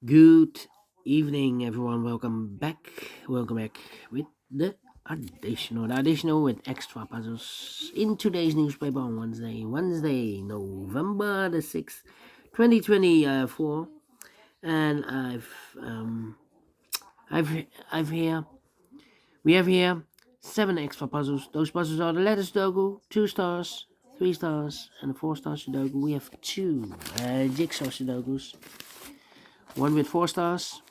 Good evening, everyone. Welcome back. Welcome back with the additional with extra puzzles in today's newspaper on Wednesday, November the 6th, 2024. And I've here, we have here seven extra puzzles. Those puzzles are the letter Sudoku, 2 stars, 3 stars, and a 4 star Sudoku. We have two jigsaw Sudokus, one with 4 stars,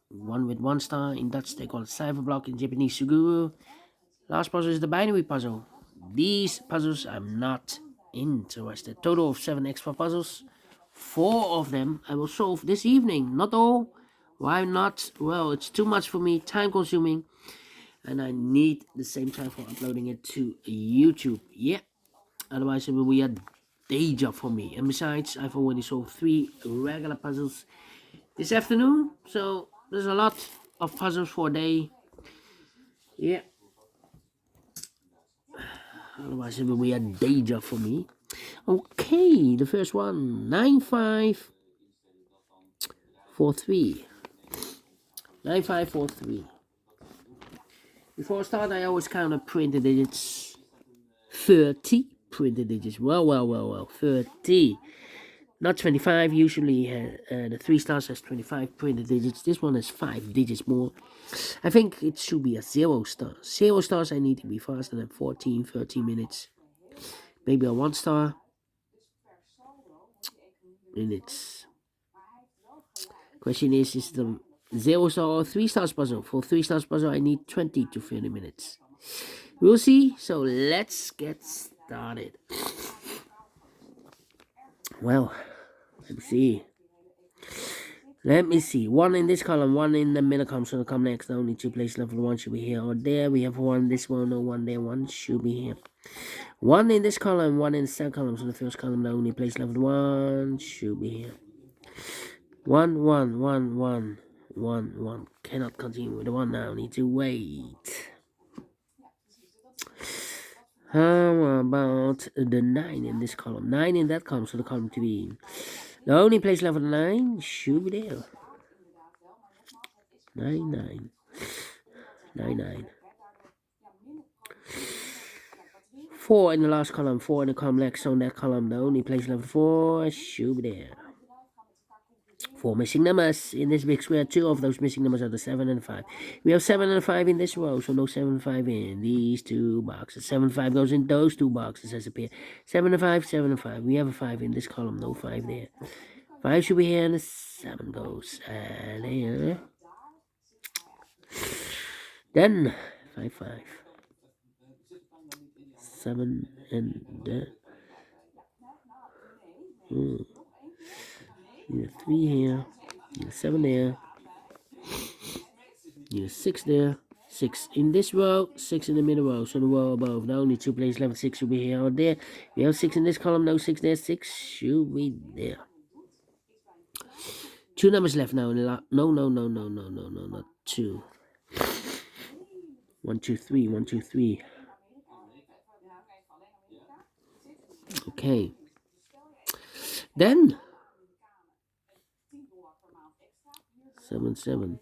one with 1 star. In Dutch, they call it cipher block. In Japanese, suguru. Last puzzle is the binary puzzle. These puzzles I'm not interested. Total of 7 extra puzzles. 4 of them I will solve this evening. Not all. Why not? Well, it's too much for me, time consuming, and I need the same time for uploading it to YouTube. Yeah, otherwise it will be a day job for me. And besides, I've already solved 3 regular puzzles this afternoon, so there's a lot of puzzles for a day. Yeah, otherwise it will be a day job for me. Okay, the first one, 9543. 9543. Before I start, I always count up printed digits. 30 printed digits. Well. 30. Not 25. Usually the 3 stars has 25 printed digits. This one has 5 digits more. I think it should be a 0 star. 0 stars I need to be faster than 14, 13 minutes. Maybe a 1 star. Minutes. Question is the 0 star or 3 stars puzzle? For 3 stars puzzle, I need 20 to 30 minutes. We'll see. So let's get started. Well, let me see. 1 in this column, 1 in the middle column, so it'll come next. The only 2 places left. 1 should be here or there. We have 1, this one, no 1 there. 1 should be here. 1 in this column, 1 in the second column, so the first column, the only place left. 1 should be here. 1, 1, 1, 1, 1, 1. Cannot continue with the 1 now. Need to wait. How about the 9 in this column? 9 in that column, so the column 3. The only place left for the 9 should be there. 9, 9. 9, 9. 4 in the last column, 4 in the column next on that column. The only place left for 4 should be there. 4 missing numbers in this big square. 2 of those missing numbers are the 7 and 5. We have 7 and 5 in this row, so no 7 and 5 in these 2 boxes. 7 and 5 goes in those 2 boxes as a pair. 7 and 5, 7 and 5. We have a 5 in this column, no 5 there. 5 should be here, and the 7 goes there. Then 5, 5. 7 and need a 3 here, need a 7 there, need a 6 there, 6 in this row, 6 in the middle row, so the row above. The only 2 places left, 6 should be here or there. We have 6 in this column, no 6 there, 6 should be there. 2 numbers left now in the no, not 2. 1, 2, 3, 1, 2, 3. Okay. Then 7, 7.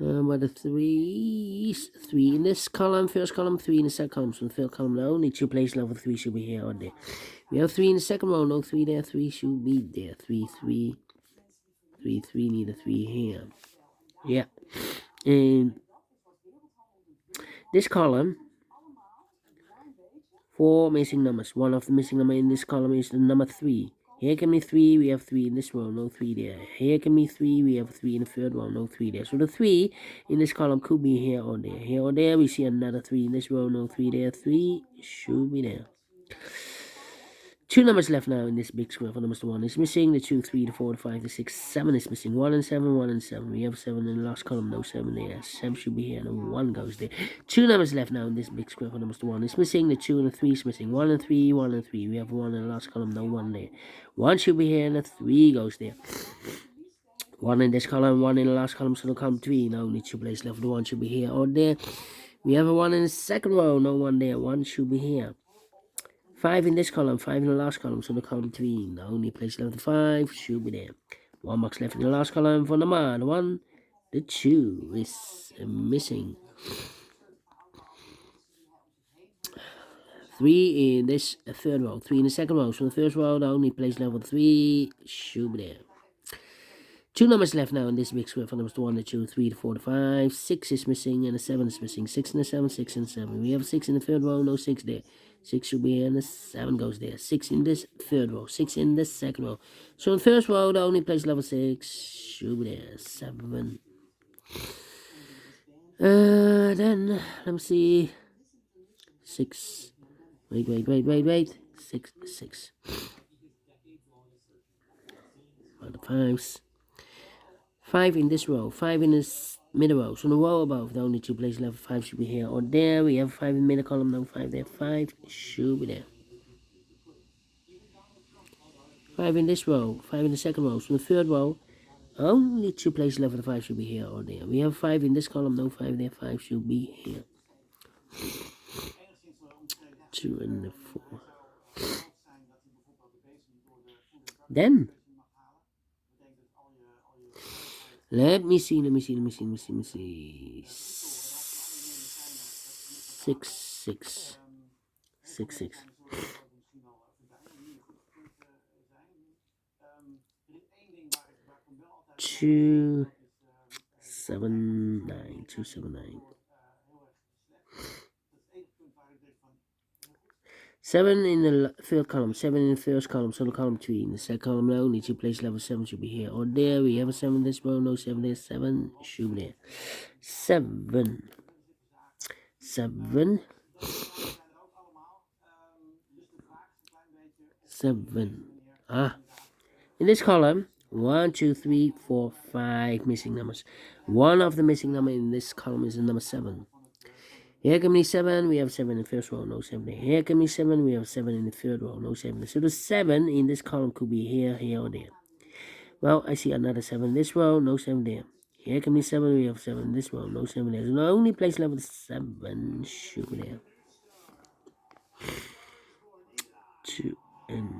But the 3s, 3 in this column, first column, 3 in the second column. So the third column, the only 2 places left for 3 should be here or there. We have 3 in the second row, no 3 there, 3 should be there. 3, 3, 3, 3, need a 3 here. Yeah. And this column, 4 missing numbers. One of the missing number in this column is the number 3. Here can be 3, we have 3 in this row, no 3 there. Here can be 3, we have 3 in the third row, no 3 there. So the 3 in this column could be here or there. Here or there, we see another 3 in this row, no 3 there. 3 should be there. 2 numbers left now in this big square. For numbers 1 is missing. The 2, 3, the 4, the 5, the 6, 7 is missing. 1 and 7, 1 and 7. We have 7 in the last column, no 7 there. 7 should be here, and 1 goes there. 2 numbers left now in this big square. For numbers 1 is missing. The 2 and the 3 is missing. 1 and 3, 1 and 3. We have 1 in the last column, no 1 there. 1 should be here, and the 3 goes there. 1 in this column, 1 in the last column, so the column 3. No only 2 places left. The 1 should be here or there. We have a 1 in the second row, no 1 there. 1 should be here. 5 in this column, 5 in the last column, so the column 3. The only place left, 5 should be there. One box left in the last column for number 1. The 2 is missing. 3 in this third row, 3 in the second row. So in the first row, the only place level 3 should be there. 2 numbers left now in this big square for numbers 1, 2, 3, 4, 5. 6 is missing and the 7 is missing. 6 and the 7, 6 and 7. We have 6 in the third row, no 6 there. 6 should be here and the 7 goes there. 6 in this third row, 6 in the second row. So in the first row, the only place level 6 should be there. 7. Then, let me see. 6. Wait. 6. About the 5s. 5 in this row, 5 in this middle row. So in the row above, the only 2 places left, 5 should be here or there. We have 5 in the middle column, no 5 there. 5 should be there. 5 in this row, 5 in the second row. So in the third row, only 2 places left, 5 should be here or there. We have 5 in this column, no 5 there. 5 should be here. 2 and the 4. Then, let me see. 6. 279. 7 in the third column, 7 in the first column, so the column 3. In the second column, only 2 place level 7 should be here or there. We have a 7 in this row, no 7 there. 7 should be there. 7. In this column, 1, 2, 3, 4, 5 missing numbers. One of the missing number in this column is the number 7. Here can be 7, we have 7 in the first row, no 7 there. Here can be 7, we have 7 in the third row, no 7 there. So the 7 in this column could be here, or there. Well, I see another 7 in this row, no 7 there. Here can be 7, we have 7 in this row, no 7 there. So the only place level 7 should be there. 2 and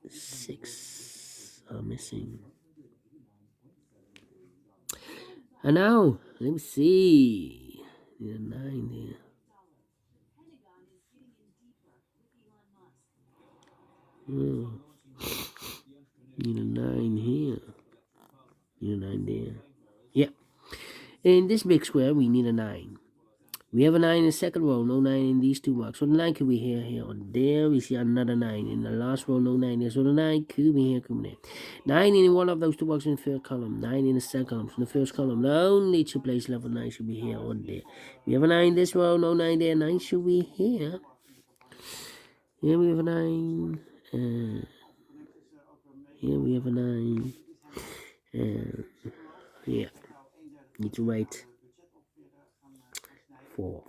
6 are missing. And now, let me see. Need a 9 there. Need a 9 here. Need a 9 there. Yeah. In this big square, we need a 9. We have a 9 in the second row, no 9 in these 2 boxes. So the 9 could be here, or there. We see another 9 in the last row, no 9 there. So the 9 could be here, could be there. 9 in one of those 2 boxes in the third column, 9 in the second column. So in the first column, the only 2 place level 9 should be here or there. We have a 9 in this row, no 9 there. 9 should be here. Here we have a 9. Here we have a 9. Yeah. Need to write 4.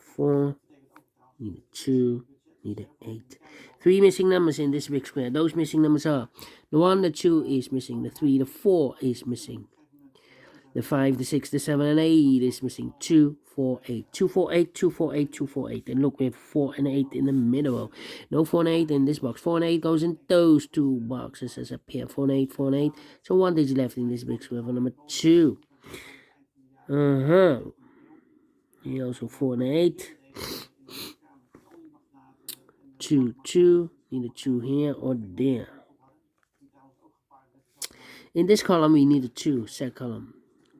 Need a 2. Need an 8. 3 missing numbers in this big square. Those missing numbers are the 1, the 2 is missing. The 3, the 4 is missing. The 5, the 6, the 7, and 8 is missing. 2, 4, 8. 2, 4, 8, 2, 4, 8, 2, 4, 8. And look, we have 4 and 8 in the middle. No 4 and 8 in this box. 4 and 8 goes in those 2 boxes as a pair. 4 and 8, 4 and 8. So 1 digit left in this big square for number 2. Here also 4 and 8. 2, 2. Need a 2 here or there. In this column, we need a 2, set column.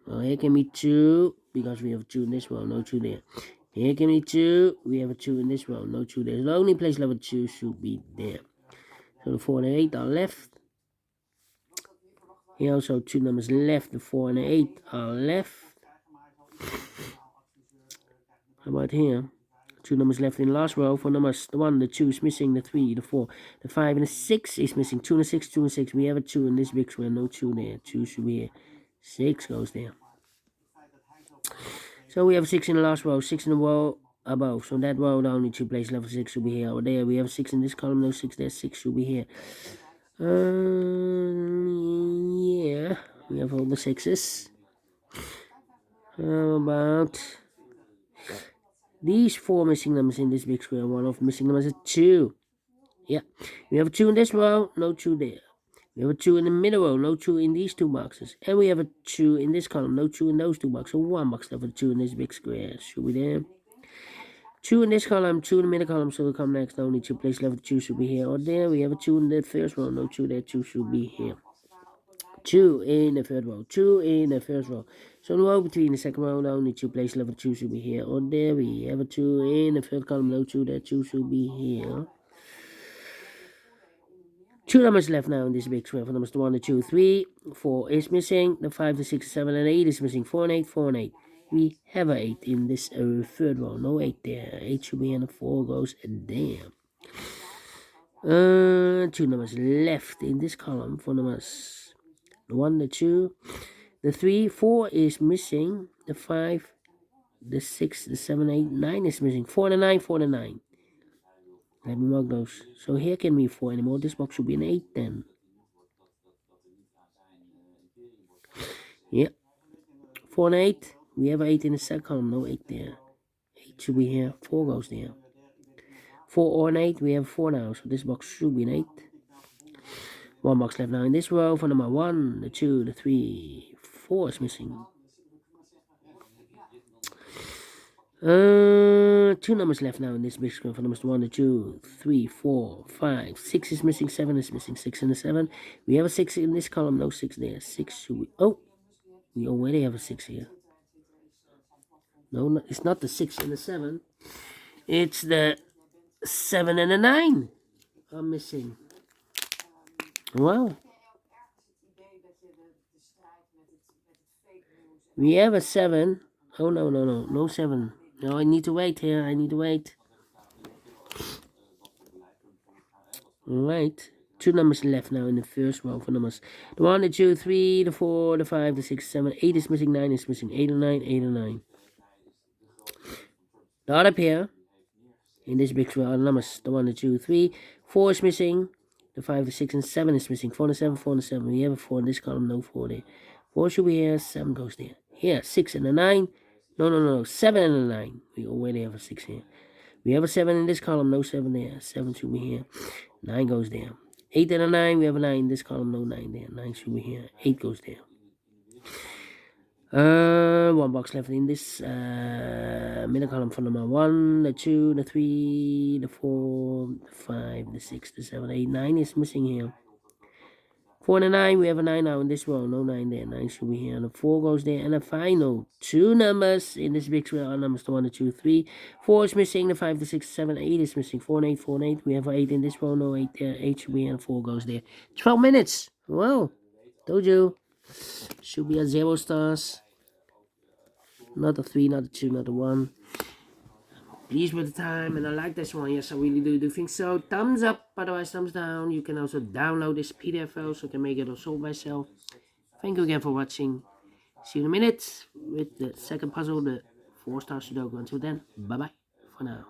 Well, here can be 2, because we have 2 in this row, no 2 there. Here can be 2, we have a 2 in this row, no 2 there. So the only place level 2 should be there. So the 4 and 8 are left. Here also 2 numbers left, the 4 and 8 are left. How about here? 2 numbers left in the last row. For numbers, the 1, the 2 is missing, the 3, the 4, the 5, and the 6 is missing. 2 and a 6, 2 and 6. We have a 2 in this big square, no 2 there. 2 should be here. 6 goes there. So we have 6 in the last row, 6 in the row above. So that row, the only 2 place level 6 should be here or there. We have 6 in this column, no 6 there. 6 should be here. Yeah, we have all the 6s. How about these 4 missing numbers in this big square? One of the missing numbers is 2. Yeah, we have a 2 in this row, no 2 there. We have a 2 in the middle row, no 2 in these two boxes. And we have a 2 in this column, no 2 in those two boxes. So 1 box left with 2 in this big square. Should be there. 2 in this column, 2 in the middle column, so will come next. Only 2 places left with 2 should be here or there. We have a 2 in the first row, no 2 there, 2 should be here. 2 in the third row, 2 in the first row. So the row between the second row, only 2 places left with 2 should be here or there. We have a 2 in the third column, no 2 there, 2 should be here. 2 numbers left now in this big square. For numbers 1, 2, 3, 4 is missing. The 5, 6, 7, and 8 is missing. 4 and 8, 4 and 8. We have an 8 in this third row. No 8 there. 8 should be in the 4 goes there. 2 numbers left in this column for numbers 1, the 2, the 3, 4 is missing. The 5, the 6, the 7, 8, 9 is missing. 4 and a 9, 4 and a 9. Let me mark those. So here can be 4 anymore. This box should be an 8 then. Yeah. 4 and 8. We have 8 in the second column. No 8 there. 8 should be here. 4 goes there. 4 or an 8. We have 4 now. So this box should be an 8. 1 box left now in this row for number 1, the 2, the 3, 4 is missing. 2 numbers left now in this big square for numbers 1, 2, 3, 4, 5, 6 is missing, 7 is missing, 6 and a 7. We have a 6 in this column, no 6 there. 6 should be, oh, we already have a 6 here. No, it's not the 6 and the 7. It's the 7 and a 9 are missing. Wow. We have a 7. Oh, no 7. No, I need to wait here. I need to wait. Alright. 2 numbers left now in the first row for numbers. The 1, the 2, 3, the 4, the 5, the 6, 7, 8 is missing, 9 is missing, 8 and 9, 8 and 9. The other pair in this big row are the numbers. The 1, the 2, 3, 4 is missing. The 5, the 6, and 7 is missing. 4 and 7, 4 and 7. We have a 4 in this column, no 4 there. 4 should be here, 7 goes there. Here, 6 and a 9. No. 7 and a 9. We already have a 6 here. We have a 7 in this column, no 7 there. 7 should be here. 9 goes there. 8 and a 9, we have a 9 in this column, no 9 there. 9 should be here. 8 goes there. 1 box left in this middle column for number 1, the 2, the 3, the 4, the 5, the 6, the 7, 8, 9 is missing here. 4 and a 9, we have a 9 now in this row, no 9 there. 9 should be here. And the 4 goes there. And the final 2 numbers in this big square are numbers 1, 2, 3. 4 is missing. The 5, the 6, 7, 8 is missing. 4 and 8, 4 and 8. We have 8 in this row, no 8 there. 8 should be here. And 4 goes there. 12 minutes. Wow. Told you. Should be a 0 stars. Not a 3, not a 2, not a 1. Pleased with the time, and I like this one. Yes, I really do think so. Thumbs up, otherwise thumbs down. You can also download this PDF file so you can make it also myself. Thank you again for watching. See you in a minute with the second puzzle, the 4-star Sudoku. Until then, bye bye for now.